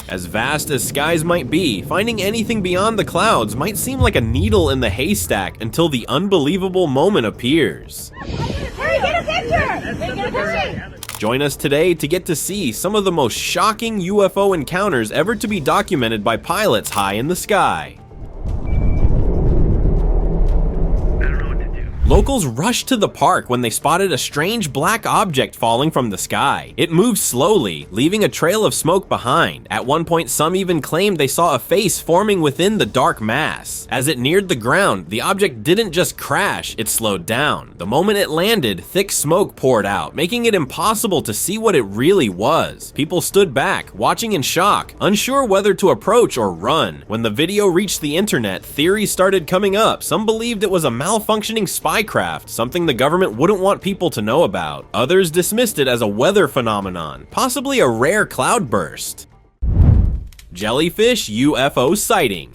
As vast as skies might be, finding anything beyond the clouds might seem like a needle in the haystack until the unbelievable moment appears. Hurry, get a picture! Get a picture! Join us today to get to see some of the most shocking UFO encounters ever to be documented by pilots high in the sky. Locals rushed to the park when they spotted a strange black object falling from the sky. It moved slowly, leaving a trail of smoke behind. At one point, some even claimed they saw a face forming within the dark mass. As it neared the ground, the object didn't just crash, it slowed down. The moment it landed, thick smoke poured out, making it impossible to see what it really was. People stood back, watching in shock, unsure whether to approach or run. When the video reached the internet, theories started coming up. Some believed it was a malfunctioning spy craft, something the government wouldn't want people to know about. Others dismissed it as a weather phenomenon, possibly a rare cloudburst. Jellyfish UFO sighting.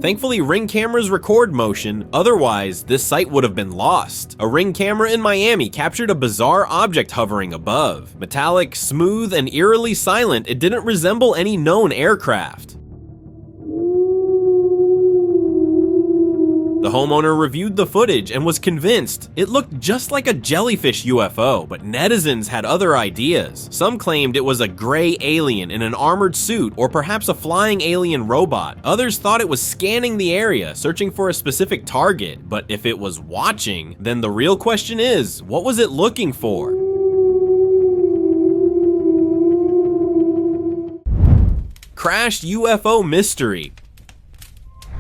Thankfully, Ring cameras record motion, otherwise this sight would have been lost. A Ring camera in Miami captured a bizarre object hovering above. Metallic, smooth, and eerily silent, it didn't resemble any known aircraft. The homeowner reviewed the footage and was convinced it looked just like a jellyfish UFO, but netizens had other ideas. Some claimed it was a gray alien in an armored suit or perhaps a flying alien robot. Others thought it was scanning the area, searching for a specific target. But if it was watching, then the real question is, what was it looking for? Crashed UFO mystery.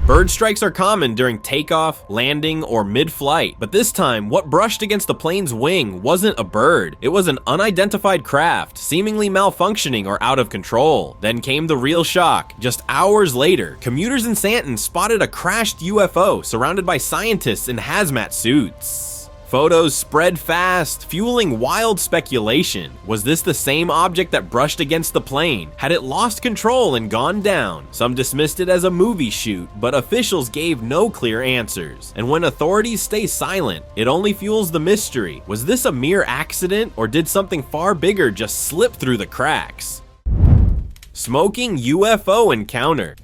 Bird strikes are common during takeoff, landing, or mid-flight, but this time, what brushed against the plane's wing wasn't a bird. It was an unidentified craft, seemingly malfunctioning or out of control. Then came the real shock. Just hours later, commuters in Santon spotted a crashed UFO surrounded by scientists in hazmat suits. Photos spread fast, fueling wild speculation. Was this the same object that brushed against the plane? Had it lost control and gone down? Some dismissed it as a movie shoot, but officials gave no clear answers. And when authorities stay silent, it only fuels the mystery. Was this a mere accident, or did something far bigger just slip through the cracks? Smoking UFO encounter.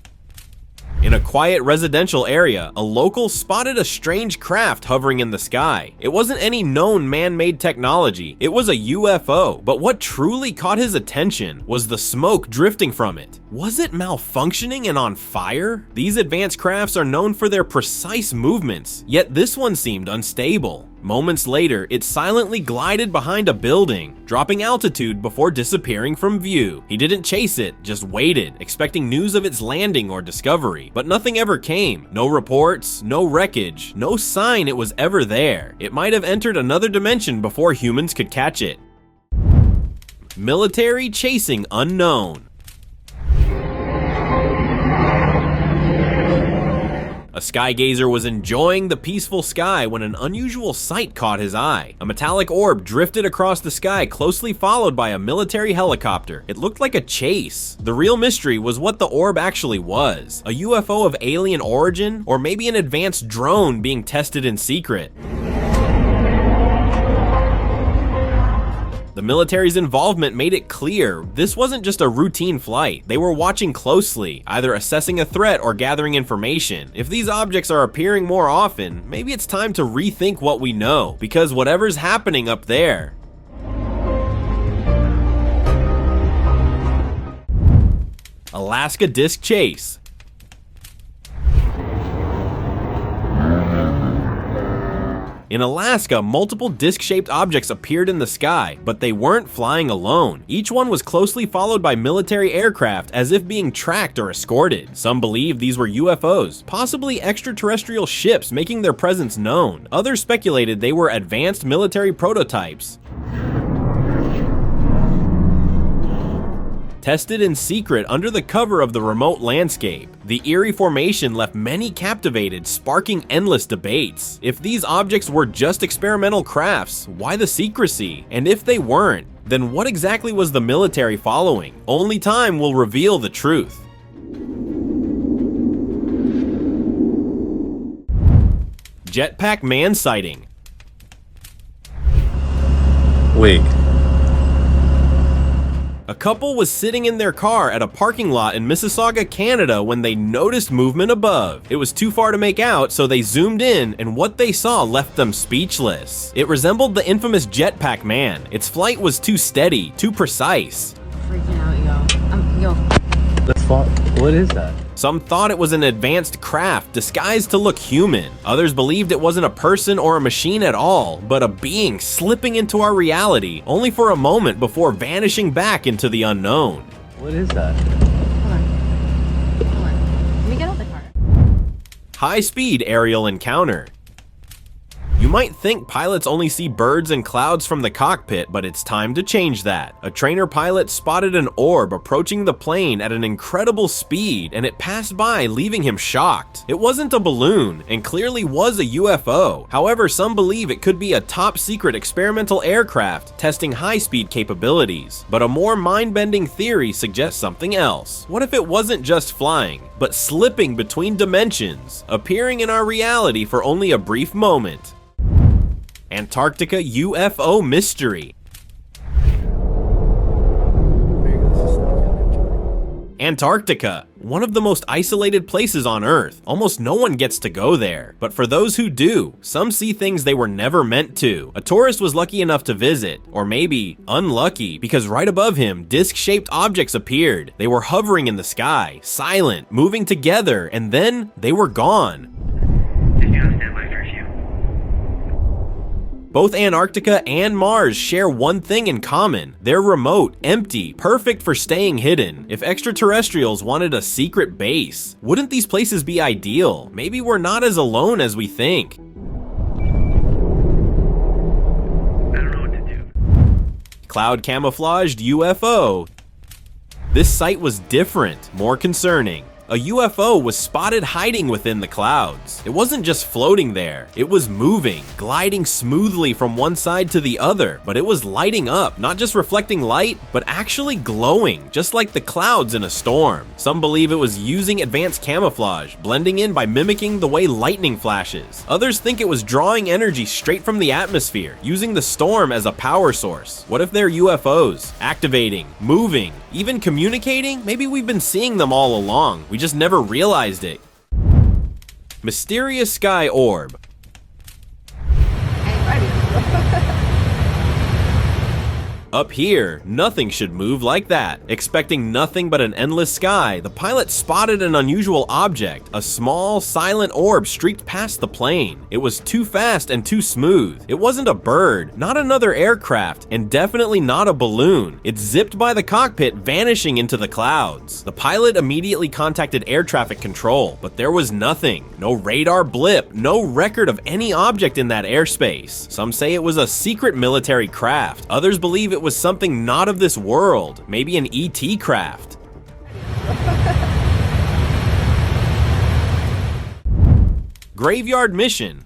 In a quiet residential area, a local spotted a strange craft hovering in the sky. It wasn't any known man-made technology, it was a UFO, but what truly caught his attention was the smoke drifting from it. Was it malfunctioning and on fire? These advanced crafts are known for their precise movements, yet this one seemed unstable. Moments later, it silently glided behind a building, dropping altitude before disappearing from view. He didn't chase it, just waited, expecting news of its landing or discovery. But nothing ever came. No reports, no wreckage, no sign it was ever there. It might have entered another dimension before humans could catch it. Military chasing unknown. A skygazer was enjoying the peaceful sky when an unusual sight caught his eye. A metallic orb drifted across the sky, closely followed by a military helicopter. It looked like a chase. The real mystery was what the orb actually was. A UFO of alien origin, or maybe an advanced drone being tested in secret. The military's involvement made it clear this wasn't just a routine flight. They were watching closely, either assessing a threat or gathering information. If these objects are appearing more often, maybe it's time to rethink what we know, because whatever's happening up there. Alaska disc chase. In Alaska, multiple disc-shaped objects appeared in the sky, but they weren't flying alone. Each one was closely followed by military aircraft as if being tracked or escorted. Some believe these were UFOs, possibly extraterrestrial ships making their presence known. Others speculated they were advanced military prototypes. Tested in secret under the cover of the remote landscape. The eerie formation left many captivated, sparking endless debates. If these objects were just experimental crafts, why the secrecy? And if they weren't, then what exactly was the military following? Only time will reveal the truth. Jetpack man sighting. Wig. A couple was sitting in their car at a parking lot in Mississauga, Canada when they noticed movement above. It was too far to make out, so they zoomed in, and what they saw left them speechless. It resembled the infamous Jetpack man. Its flight was too steady, too precise. Freaking out, yo. That's fun. What is that? Some thought it was an advanced craft disguised to look human. Others believed it wasn't a person or a machine at all, but a being slipping into our reality, only for a moment before vanishing back into the unknown. What is that? Hold on. Let me get out the car. High-speed aerial encounter. You might think pilots only see birds and clouds from the cockpit, but it's time to change that. A trainer pilot spotted an orb approaching the plane at an incredible speed, and it passed by, leaving him shocked. It wasn't a balloon, and clearly was a UFO. However, some believe it could be a top-secret experimental aircraft testing high-speed capabilities. But a more mind-bending theory suggests something else. What if it wasn't just flying, but slipping between dimensions, appearing in our reality for only a brief moment? Antarctica UFO mystery. Antarctica, one of the most isolated places on Earth. Almost no one gets to go there. But for those who do, some see things they were never meant to. A tourist was lucky enough to visit, or maybe unlucky, because right above him, disc-shaped objects appeared. They were hovering in the sky, silent, moving together, and then they were gone. Both Antarctica and Mars share one thing in common. They're remote, empty, perfect for staying hidden. If extraterrestrials wanted a secret base, wouldn't these places be ideal? Maybe we're not as alone as we think. I don't know what to do. Cloud camouflaged UFO. This sight was different, more concerning. A UFO was spotted hiding within the clouds. It wasn't just floating there, it was moving, gliding smoothly from one side to the other, but it was lighting up, not just reflecting light, but actually glowing, just like the clouds in a storm. Some believe it was using advanced camouflage, blending in by mimicking the way lightning flashes. Others think it was drawing energy straight from the atmosphere, using the storm as a power source. What if they're UFOs? Activating, moving, even communicating? Maybe we've been seeing them all along. We just never realized it. Mysterious sky orb. Up here, nothing should move like that. Expecting nothing but an endless sky, the pilot spotted an unusual object. A small, silent orb streaked past the plane. It was too fast and too smooth. It wasn't a bird, not another aircraft, and definitely not a balloon. It zipped by the cockpit, vanishing into the clouds. The pilot immediately contacted air traffic control, but there was nothing. No radar blip, no record of any object in that airspace. Some say it was a secret military craft. Others believe it was something not of this world, maybe an ET craft. Graveyard mission.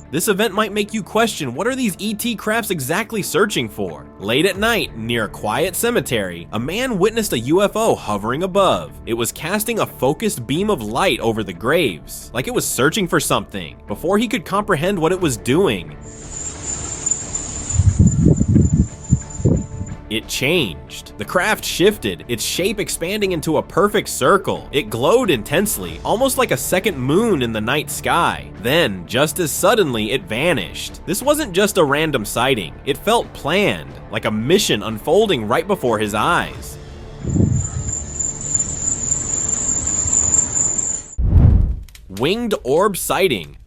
This event might make you question, what are these ET crafts exactly searching for? Late at night, near a quiet cemetery, a man witnessed a UFO hovering above. It was casting a focused beam of light over the graves, like it was searching for something. Before he could comprehend what it was doing, it changed. The craft shifted, its shape expanding into a perfect circle. It glowed intensely, almost like a second moon in the night sky. Then, just as suddenly, it vanished. This wasn't just a random sighting. It felt planned, like a mission unfolding right before his eyes. Winged orb sighting.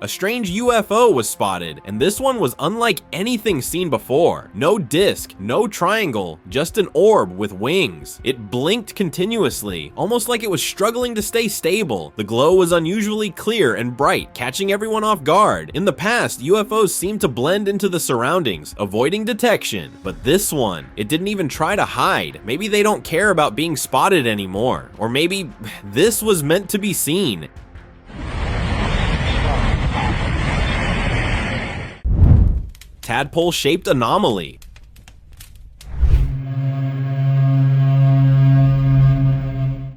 A strange UFO was spotted, and this one was unlike anything seen before. No disc, no triangle, just an orb with wings. It blinked continuously, almost like it was struggling to stay stable. The glow was unusually clear and bright, catching everyone off guard. In the past, UFOs seemed to blend into the surroundings, avoiding detection. But this one, it didn't even try to hide. Maybe they don't care about being spotted anymore. Or maybe this was meant to be seen. Tadpole-shaped anomaly.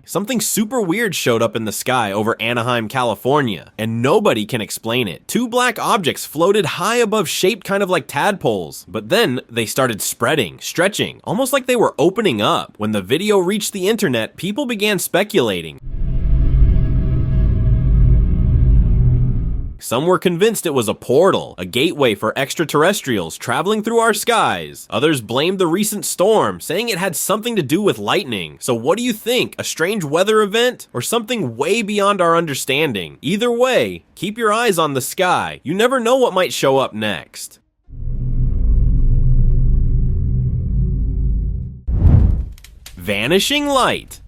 Something super weird showed up in the sky over Anaheim, California, and nobody can explain it. Two black objects floated high above, shaped kind of like tadpoles, but then they started spreading, stretching, almost like they were opening up. When the video reached the internet, people began speculating. Some were convinced it was a portal, a gateway for extraterrestrials traveling through our skies. Others blamed the recent storm, saying it had something to do with lightning. So what do you think? A strange weather event? Or something way beyond our understanding? Either way, keep your eyes on the sky. You never know what might show up next. Vanishing light.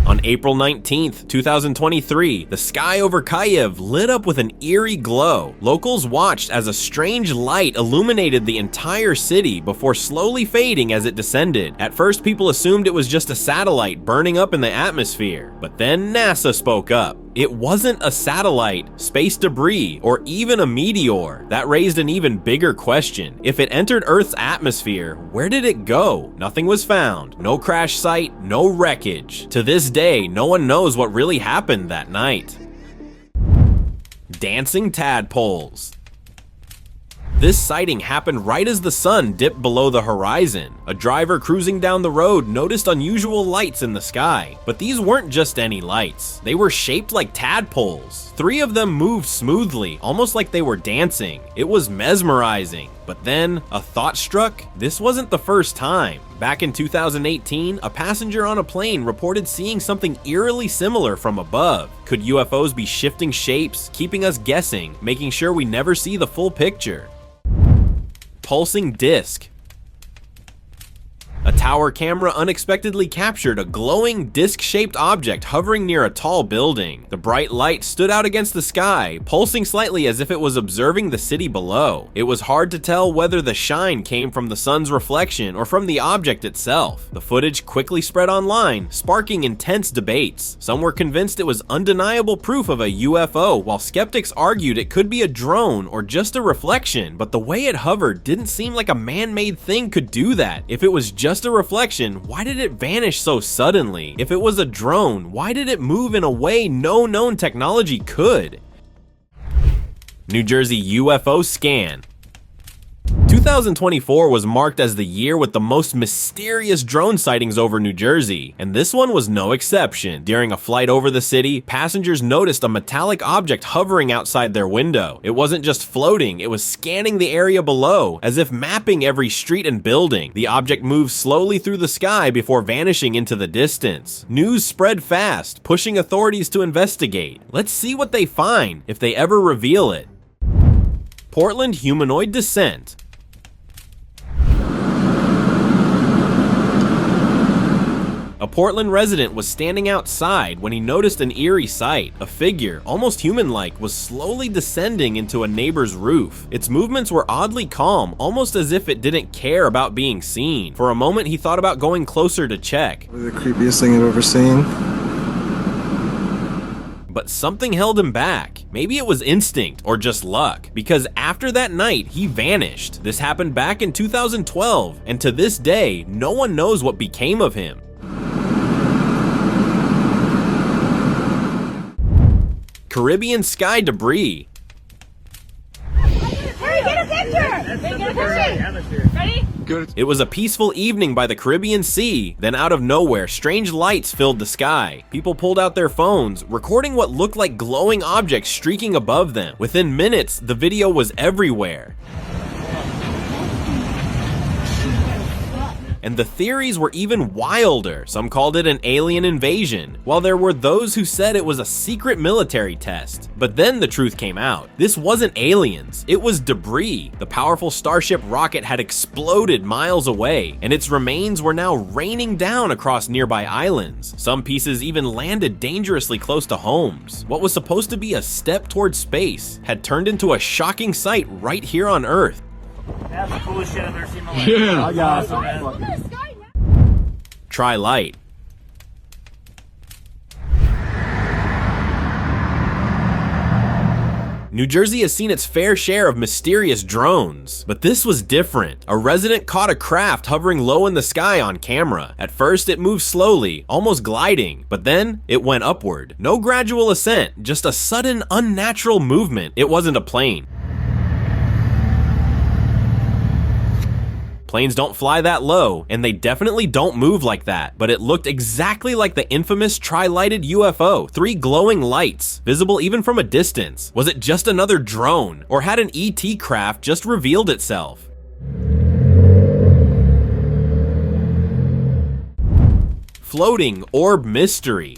On April 19th, 2023, the sky over Kyiv lit up with an eerie glow. Locals watched as a strange light illuminated the entire city before slowly fading as it descended. At first, people assumed it was just a satellite burning up in the atmosphere, but then NASA spoke up. It wasn't a satellite, space debris, or even a meteor. That raised an even bigger question. If it entered Earth's atmosphere, where did it go? Nothing was found. No crash site, no wreckage. To this day, no one knows what really happened that night. Dancing tadpoles. This sighting happened right as the sun dipped below the horizon. A driver cruising down the road noticed unusual lights in the sky, but these weren't just any lights. They were shaped like tadpoles. 3 of them moved smoothly, almost like they were dancing. It was mesmerizing. But then, a thought struck. This wasn't the first time. Back in 2018, a passenger on a plane reported seeing something eerily similar from above. Could UFOs be shifting shapes, keeping us guessing, making sure we never see the full picture? Pulsing disc. A tower camera unexpectedly captured a glowing disc-shaped object hovering near a tall building. The bright light stood out against the sky, pulsing slightly as if it was observing the city below. It was hard to tell whether the shine came from the sun's reflection or from the object itself. The footage quickly spread online, sparking intense debates. Some were convinced it was undeniable proof of a UFO, while skeptics argued it could be a drone or just a reflection, but the way it hovered didn't seem like a man-made thing could do that. If it was just a reflection, why did it vanish so suddenly? If it was a drone, why did it move in a way no known technology could? New Jersey UFO scan. 2024 was marked as the year with the most mysterious drone sightings over New Jersey, and this one was no exception. During a flight over the city, passengers noticed a metallic object hovering outside their window. It wasn't just floating, it was scanning the area below, as if mapping every street and building. The object moved slowly through the sky before vanishing into the distance. News spread fast, pushing authorities to investigate. Let's see what they find, if they ever reveal it. Portland humanoid descent. A Portland resident was standing outside when he noticed an eerie sight. A figure, almost human-like, was slowly descending into a neighbor's roof. Its movements were oddly calm, almost as if it didn't care about being seen. For a moment, he thought about going closer to check. The creepiest thing I've ever seen. But something held him back. Maybe it was instinct or just luck, because after that night, he vanished. This happened back in 2012, and to this day, no one knows what became of him. Caribbean sky debris. Hurry, get a picture! Ready? Good. It was a peaceful evening by the Caribbean Sea. Then out of nowhere, strange lights filled the sky. People pulled out their phones, recording what looked like glowing objects streaking above them. Within minutes, the video was everywhere. And the theories were even wilder. Some called it an alien invasion, while there were those who said it was a secret military test. But then the truth came out. This wasn't aliens, it was debris. The powerful Starship rocket had exploded miles away, and its remains were now raining down across nearby islands. Some pieces even landed dangerously close to homes. What was supposed to be a step towards space had turned into a shocking sight right here on Earth. That's the coolest shit I've ever seen in my life. Yeah. That's awesome, man. Look at the sky now. Try light. New Jersey has seen its fair share of mysterious drones, but this was different. A resident caught a craft hovering low in the sky on camera. At first, it moved slowly, almost gliding, but then it went upward. No gradual ascent, just a sudden, unnatural movement. It wasn't a plane. Planes don't fly that low, and they definitely don't move like that, but it looked exactly like the infamous tri-lighted UFO, 3 glowing lights, visible even from a distance. Was it just another drone, or had an ET craft just revealed itself? Floating orb mystery.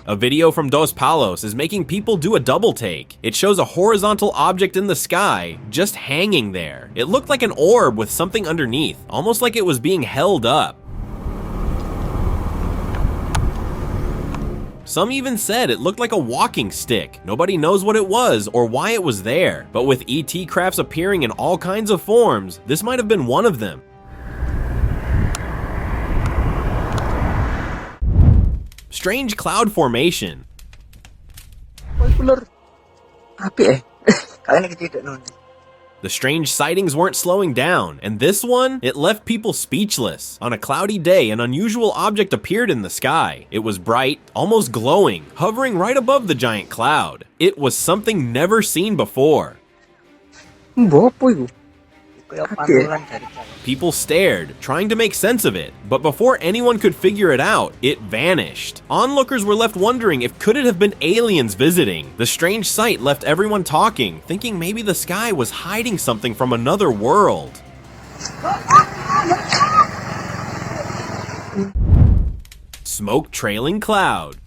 A video from Dos Palos is making people do a double take. It shows a horizontal object in the sky, just hanging there. It looked like an orb with something underneath, almost like it was being held up. Some even said it looked like a walking stick. Nobody knows what it was or why it was there, but with ET crafts appearing in all kinds of forms, this might have been one of them. Strange cloud formation. The strange sightings weren't slowing down, and this one, it left people speechless. On a cloudy day, an unusual object appeared in the sky. It was bright, almost glowing, hovering right above the giant cloud. It was something never seen before. People stared, trying to make sense of it, but before anyone could figure it out, it vanished. Onlookers were left wondering if could it have been aliens visiting. The strange sight left everyone talking, thinking maybe the sky was hiding something from another world. Smoke trailing cloud.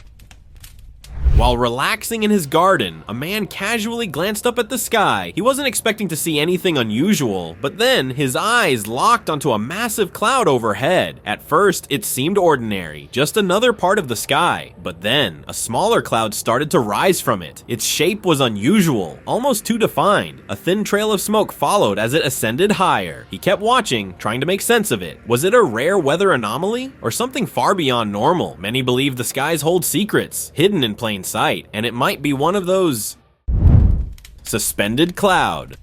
While relaxing in his garden, a man casually glanced up at the sky. He wasn't expecting to see anything unusual, but then his eyes locked onto a massive cloud overhead. At first, it seemed ordinary, just another part of the sky. But then, a smaller cloud started to rise from it. Its shape was unusual, almost too defined. A thin trail of smoke followed as it ascended higher. He kept watching, trying to make sense of it. Was it a rare weather anomaly, or something far beyond normal? Many believe the skies hold secrets, hidden in plain sight, and it might be one of those suspended cloud.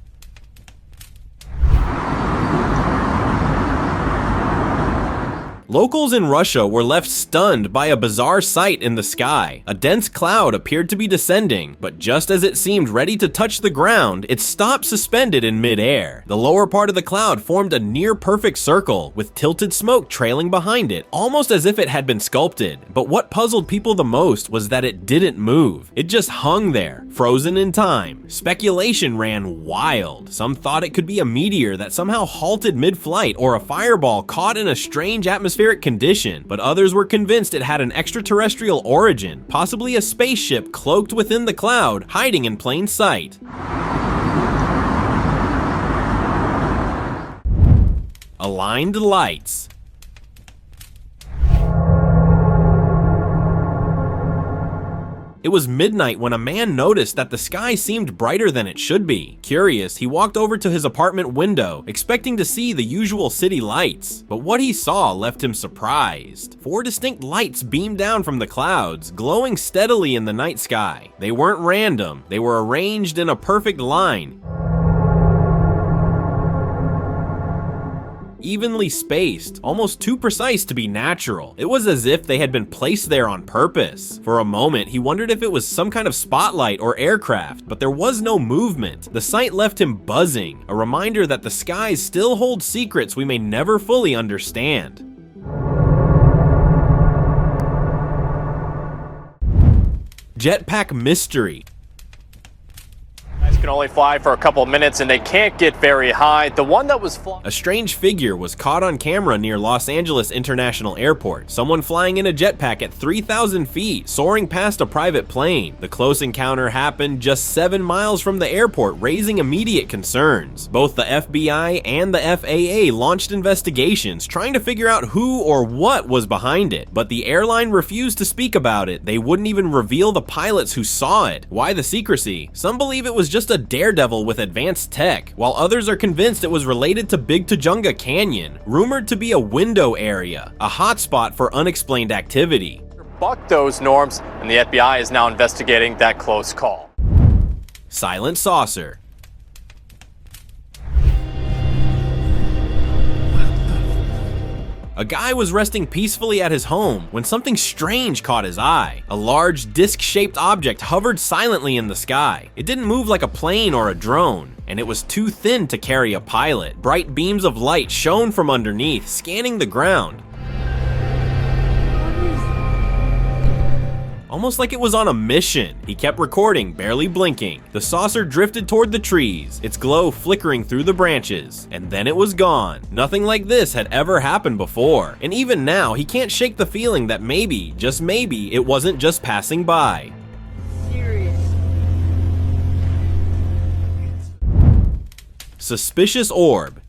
Locals in Russia were left stunned by a bizarre sight in the sky. A dense cloud appeared to be descending, but just as it seemed ready to touch the ground, it stopped suspended in midair. The lower part of the cloud formed a near-perfect circle, with tilted smoke trailing behind it, almost as if it had been sculpted. But what puzzled people the most was that it didn't move. It just hung there, frozen in time. Speculation ran wild. Some thought it could be a meteor that somehow halted mid-flight, or a fireball caught in a strange atmospheric condition, but others were convinced it had an extraterrestrial origin, possibly a spaceship cloaked within the cloud, hiding in plain sight. Aligned lights. It was midnight when a man noticed that the sky seemed brighter than it should be. Curious, he walked over to his apartment window, expecting to see the usual city lights. But what he saw left him surprised. 4 distinct lights beamed down from the clouds, glowing steadily in the night sky. They weren't random, they were arranged in a perfect line, evenly spaced, almost too precise to be natural. It was as if they had been placed there on purpose. For a moment, he wondered if it was some kind of spotlight or aircraft, but there was no movement. The sight left him buzzing, a reminder that the skies still hold secrets we may never fully understand. Jetpack mystery. Can only fly for a couple of minutes and they can't get very high. The one that was flying... A strange figure was caught on camera near Los Angeles International Airport. Someone flying in a jetpack at 3,000 feet, soaring past a private plane. The close encounter happened just 7 miles from the airport, raising immediate concerns. Both the FBI and the FAA launched investigations, trying to figure out who or what was behind it. But the airline refused to speak about it. They wouldn't even reveal the pilots who saw it. Why the secrecy? Some believe it was just a daredevil with advanced tech, while others are convinced it was related to Big Tujunga Canyon, rumored to be a window area, a hotspot for unexplained activity. buck those norms, and the FBI is now investigating that close call. Silent saucer. A guy was resting peacefully at his home when something strange caught his eye. A large disc-shaped object hovered silently in the sky. It didn't move like a plane or a drone, and it was too thin to carry a pilot. Bright beams of light shone from underneath, scanning the ground. Almost like it was on a mission. He kept recording, barely blinking. The saucer drifted toward the trees, its glow flickering through the branches, and then it was gone. Nothing like this had ever happened before, and even now he can't shake the feeling that maybe, just maybe, it wasn't just passing by. Serious. Suspicious orb.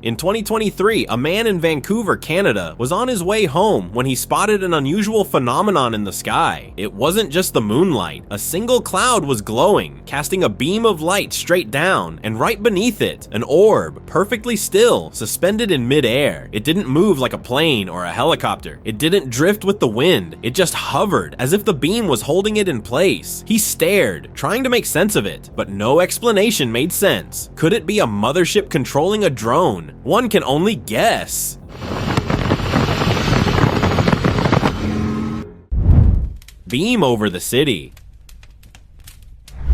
In 2023, a man in Vancouver, Canada, was on his way home when he spotted an unusual phenomenon in the sky. It wasn't just the moonlight. A single cloud was glowing, casting a beam of light straight down, and right beneath it, an orb, perfectly still, suspended in midair. It didn't move like a plane or a helicopter. It didn't drift with the wind. It just hovered, as if the beam was holding it in place. He stared, trying to make sense of it, but no explanation made sense. Could it be a mothership controlling a drone? One can only guess. Beam over the city.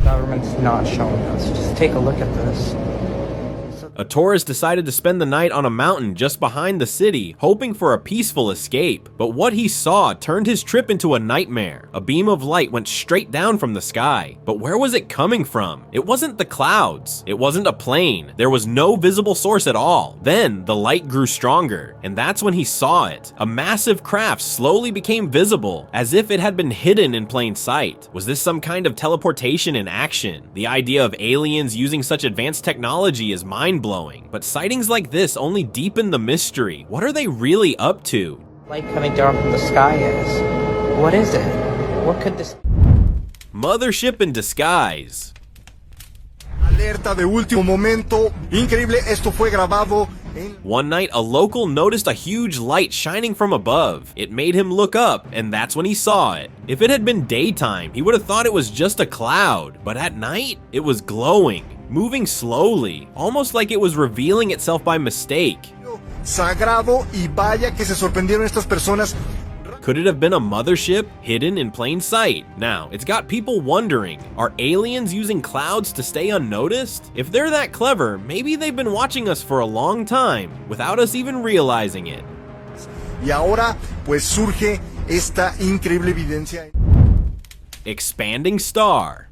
Government's not showing us. Just take a look at this. A tourist decided to spend the night on a mountain just behind the city, hoping for a peaceful escape. But what he saw turned his trip into a nightmare. A beam of light went straight down from the sky. But where was it coming from? It wasn't the clouds. It wasn't a plane. There was no visible source at all. Then the light grew stronger, and that's when he saw it. A massive craft slowly became visible, as if it had been hidden in plain sight. Was this some kind of teleportation in action? The idea of aliens using such advanced technology is mind-blowing. But sightings like this only deepen the mystery. What are they really up to? Light coming down from the sky is. What is it? What could this? Mothership in disguise. Alerta de último momento. Increíble, esto fue grabado en... One night, a local noticed a huge light shining from above. It made him look up, and that's when he saw it. If it had been daytime, he would have thought it was just a cloud. But at night, it was glowing, moving slowly, almost like it was revealing itself by mistake. Sagrado, y vaya que se sorprendieron estas personas. Could it have been a mothership hidden in plain sight? Now, it's got people wondering, are aliens using clouds to stay unnoticed? If they're that clever, maybe they've been watching us for a long time, without us even realizing it. Y ahora, pues surge esta increíble evidencia. Expanding star.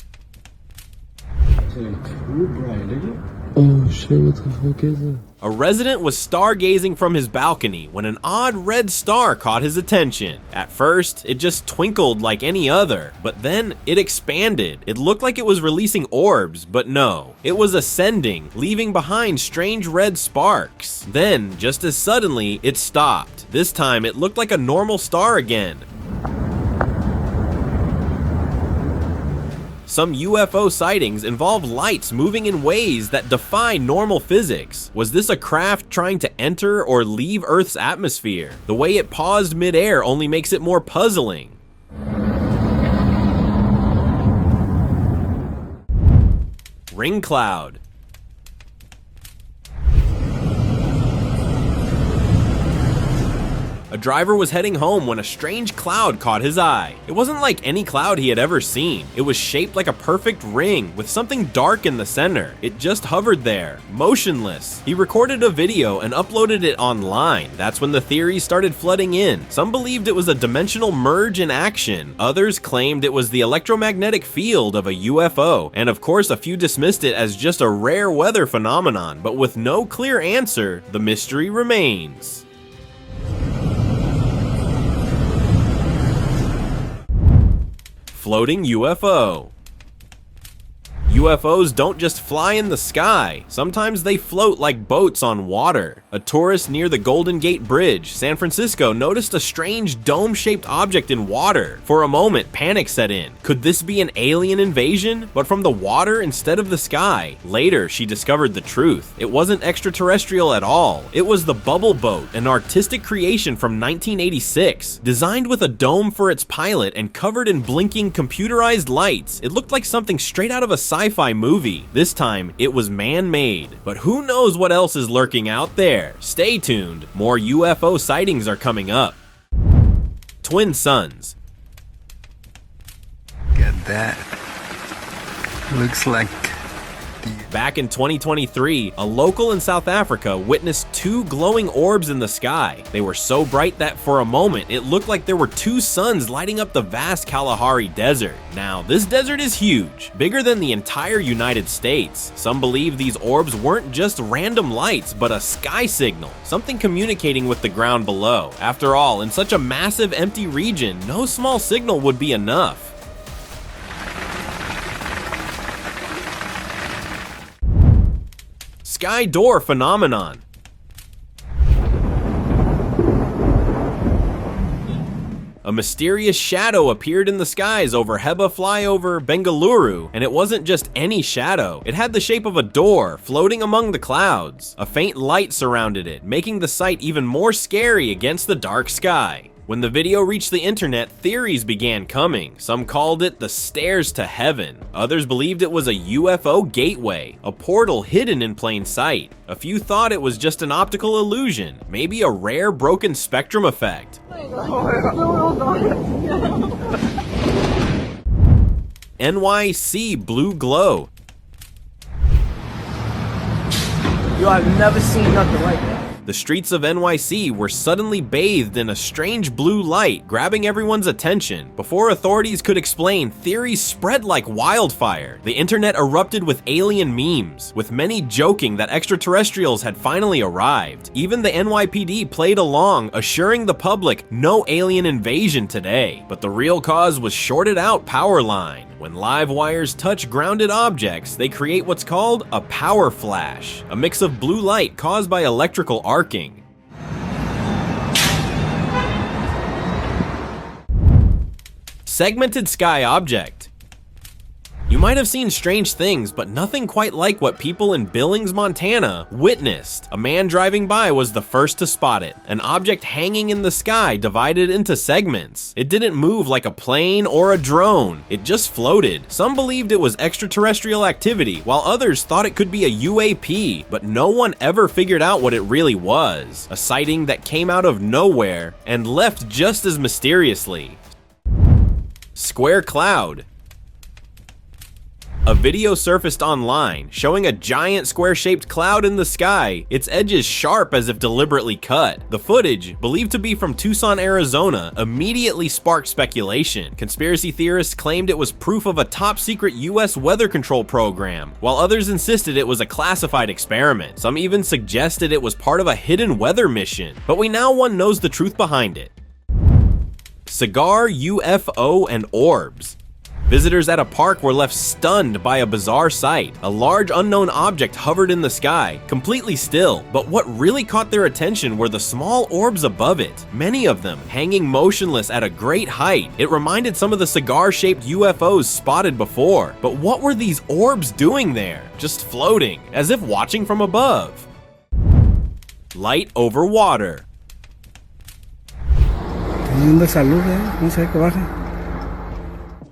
Oh shit, what the fuck is it? A resident was stargazing from his balcony when an odd red star caught his attention. At first, it just twinkled like any other, but then it expanded. It looked like it was releasing orbs, but no. It was ascending, leaving behind strange red sparks. Then, just as suddenly, it stopped. This time, it looked like a normal star again. Some UFO sightings involve lights moving in ways that defy normal physics. Was this a craft trying to enter or leave Earth's atmosphere? The way it paused midair only makes it more puzzling. Ring cloud. A driver was heading home when a strange cloud caught his eye. It wasn't like any cloud he had ever seen. It was shaped like a perfect ring with something dark in the center. It just hovered there, motionless. He recorded a video and uploaded it online. That's when the theories started flooding in. Some believed it was a dimensional merge in action. Others claimed it was the electromagnetic field of a UFO. And of course, a few dismissed it as just a rare weather phenomenon. But with no clear answer, the mystery remains. Floating UFO. UFOs don't just fly in the sky, sometimes they float like boats on water. A tourist near the Golden Gate Bridge, San Francisco, noticed a strange dome-shaped object in water. For a moment, panic set in. Could this be an alien invasion, but from the water instead of the sky? Later, she discovered the truth. It wasn't extraterrestrial at all. It was the Bubble Boat, an artistic creation from 1986. Designed with a dome for its pilot and covered in blinking computerized lights, it looked like something straight out of a sci-fi movie. This time, it was man-made. But who knows what else is lurking out there? Stay tuned. More UFO sightings are coming up. Twin suns. Get that. Looks like Back in 2023, a local in South Africa witnessed two glowing orbs in the sky. They were so bright that for a moment, it looked like there were two suns lighting up the vast Kalahari Desert. Now, this desert is huge, bigger than the entire United States. Some believe these orbs weren't just random lights, but a sky signal, something communicating with the ground below. After all, in such a massive empty region, no small signal would be enough. Sky door phenomenon. A mysterious shadow appeared in the skies over Heba flyover Bengaluru, and it wasn't just any shadow. It had the shape of a door floating among the clouds. A faint light surrounded it, making the sight even more scary against the dark sky. When the video reached the internet, theories began coming. Some called it the stairs to heaven. Others believed it was a UFO gateway, a portal hidden in plain sight. A few thought it was just an optical illusion, maybe a rare broken spectrum effect. NYC blue glow. Yo, I've never seen nothing like that. The streets of NYC were suddenly bathed in a strange blue light, grabbing everyone's attention. Before authorities could explain, theories spread like wildfire. The internet erupted with alien memes, with many joking that extraterrestrials had finally arrived. Even the NYPD played along, assuring the public no alien invasion today. But the real cause was shorted out power line. When live wires touch grounded objects, they create what's called a power flash, a mix of blue light caused by electrical arcing. Segmented sky object. You might have seen strange things, but nothing quite like what people in Billings, Montana witnessed. A man driving by was the first to spot it. An object hanging in the sky divided into segments. It didn't move like a plane or a drone. It just floated. Some believed it was extraterrestrial activity, while others thought it could be a UAP, but no one ever figured out what it really was. A sighting that came out of nowhere and left just as mysteriously. Square cloud. A video surfaced online showing a giant square-shaped cloud in the sky, its edges sharp as if deliberately cut. The footage, believed to be from Tucson, Arizona, immediately sparked speculation. Conspiracy theorists claimed it was proof of a top-secret US weather control program, while others insisted it was a classified experiment. Some even suggested it was part of a hidden weather mission, but we now knows the truth behind it. Cigar UFO and orbs. Visitors at a park were left stunned by a bizarre sight. A large unknown object hovered in the sky, completely still, but what really caught their attention were the small orbs above it, many of them hanging motionless at a great height. It reminded some of the cigar-shaped UFOs spotted before, but what were these orbs doing there? Just floating, as if watching from above. Light over water.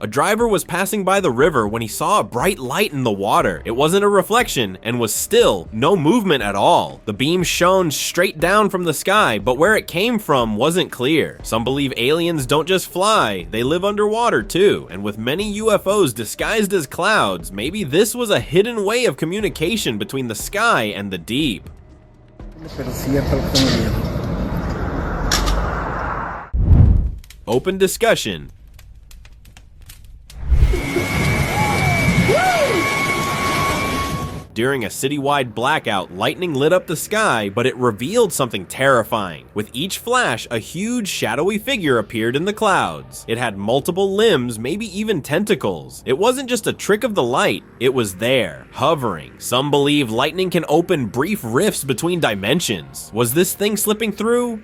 A driver was passing by the river when he saw a bright light in the water. It wasn't a reflection and was still no movement at all. The beam shone straight down from the sky, but where it came from wasn't clear. Some believe aliens don't just fly, they live underwater too. And with many UFOs disguised as clouds, maybe this was a hidden way of communication between the sky and the deep. Open discussion. During a citywide blackout, lightning lit up the sky, but it revealed something terrifying. With each flash, a huge shadowy figure appeared in the clouds. It had multiple limbs, maybe even tentacles. It wasn't just a trick of the light, it was there, hovering. Some believe lightning can open brief rifts between dimensions. Was this thing slipping through?